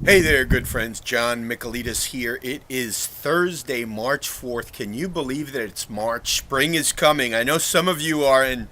Hey there, good friends. John Michaelides here. It is Thursday, March 4th. Can you believe that it's March? Spring is coming. I know some of you are in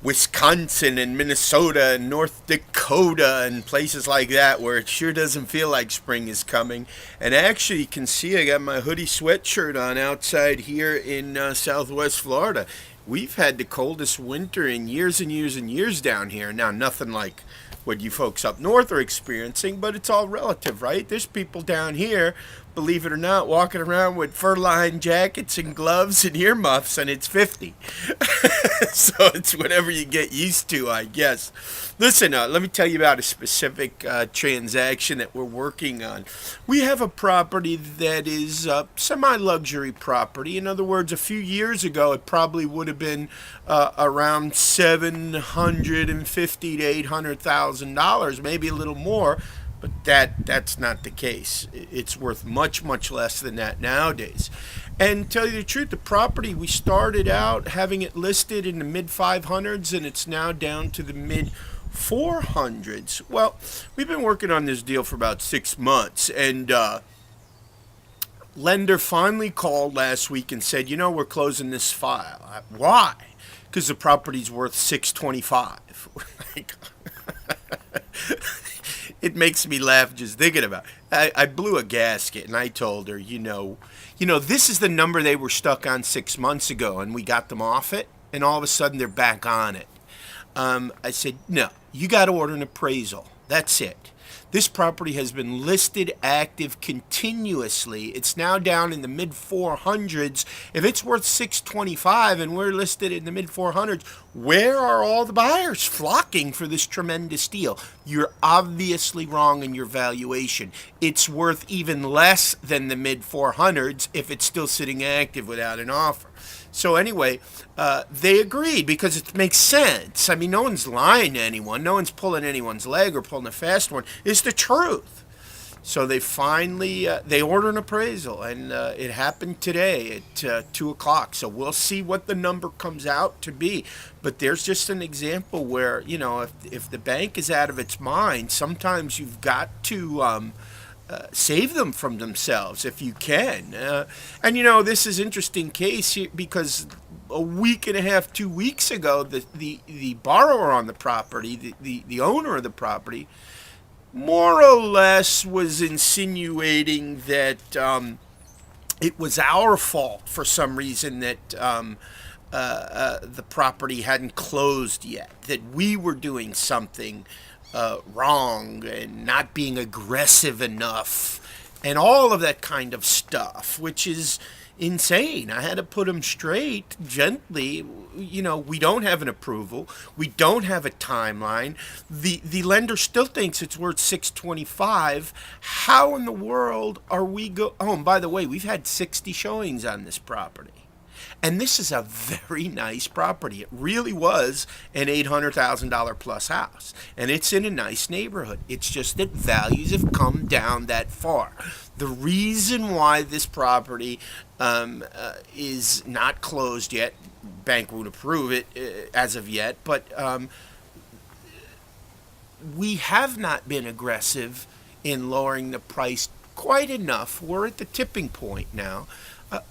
Wisconsin and Minnesota and North Dakota and places like that where it sure doesn't feel like spring is coming. And actually, you can see I got my hoodie sweatshirt on outside here in Southwest Florida. We've had the coldest winter in years and years and years down here. Now, nothing like what you folks up north are experiencing, but it's all relative, right? There's people down here, believe it or not, walking around with fur-lined jackets and gloves and earmuffs, and it's 50. So it's whatever you get used to, I guess. Listen, let me tell you about a specific transaction that we're working on. We have a property that is a semi-luxury property. In other words, a few years ago, it probably would have been around 750 to $800,000, maybe a little more. But that's not the case. It's worth much, much less than that nowadays. And to tell you the truth, the property, we started out having it listed in the mid 500s and it's now down to the mid 400s. Well, we've been working on this deal for about 6 months, and lender finally called last week and said, we're closing this file. Why? Because the property's worth 625. Like, it makes me laugh just thinking about it. I blew a gasket and I told her, this is the number they were stuck on 6 months ago, and we got them off it, and all of a sudden they're back on it. I said, no, you got to order an appraisal. That's it. This property has been listed active continuously. It's now down in the mid 400s. If it's worth 625 and we're listed in the mid 400s, where are all the buyers flocking for this tremendous deal? You're obviously wrong in your valuation. It's worth even less than the mid 400s if it's still sitting active without an offer. So anyway, they agreed because it makes sense. I mean, no one's lying to anyone. No one's pulling anyone's leg or pulling a fast one. It's the truth. So they finally they ordered an appraisal, and it happened today at 2 o'clock. So we'll see what the number comes out to be. But there's just an example where, if the bank is out of its mind, sometimes you've got to save them from themselves if you can. This is an interesting case here because a week and a half, 2 weeks ago, the borrower on the property, the owner of the property, more or less was insinuating that it was our fault for some reason that the property hadn't closed yet, that we were doing something wrong and not being aggressive enough and all of that kind of stuff, which is insane. I had to put him straight gently. We don't have an approval. We don't have a timeline. The lender still thinks it's worth 625. How in the world are we Oh, and by the way, we've had 60 showings on this property. And this is a very nice property. It really was an $800,000 plus house. And it's in a nice neighborhood. It's just that values have come down that far. The reason why this property is not closed yet, bank won't approve it as of yet, but we have not been aggressive in lowering the price quite enough. We're at the tipping point now.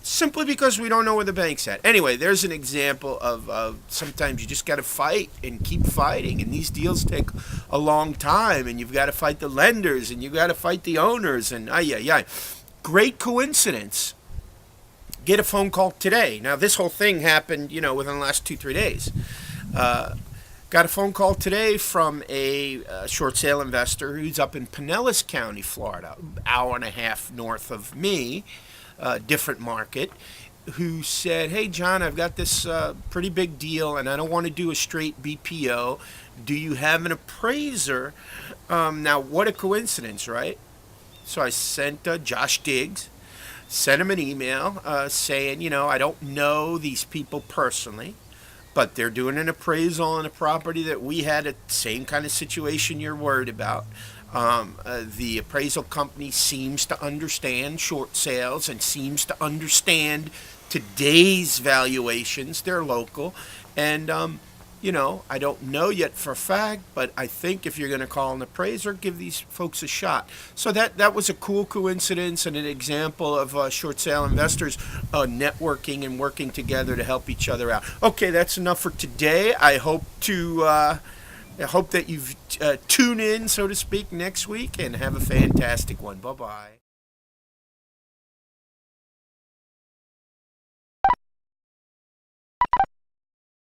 Simply because we don't know where the bank's at. Anyway, there's an example of sometimes you just got to fight and keep fighting, and these deals take a long time, and you've got to fight the lenders, and you've got to fight the owners, and great coincidence. Get a phone call today. Now, this whole thing happened, within the last 2-3 days. Got a phone call today from a short sale investor who's up in Pinellas County, Florida, hour and a half north of me. Different market, who said, hey John, I've got this pretty big deal and I don't want to do a straight BPO. Do you have an appraiser? Now, what a coincidence, right? So I sent Josh Diggs, sent him an email saying, I don't know these people personally, but they're doing an appraisal on a property that we had a same kind of situation you're worried about. The appraisal company seems to understand short sales and seems to understand today's valuations. They're local, and I don't know yet for a fact, but I think if you're going to call an appraiser, give these folks a shot. So that was a cool coincidence and an example of short sale investors networking and working together to help each other out. Okay, that's enough for today. I hope that you've tune in, so to speak, next week and have a fantastic one. Bye bye.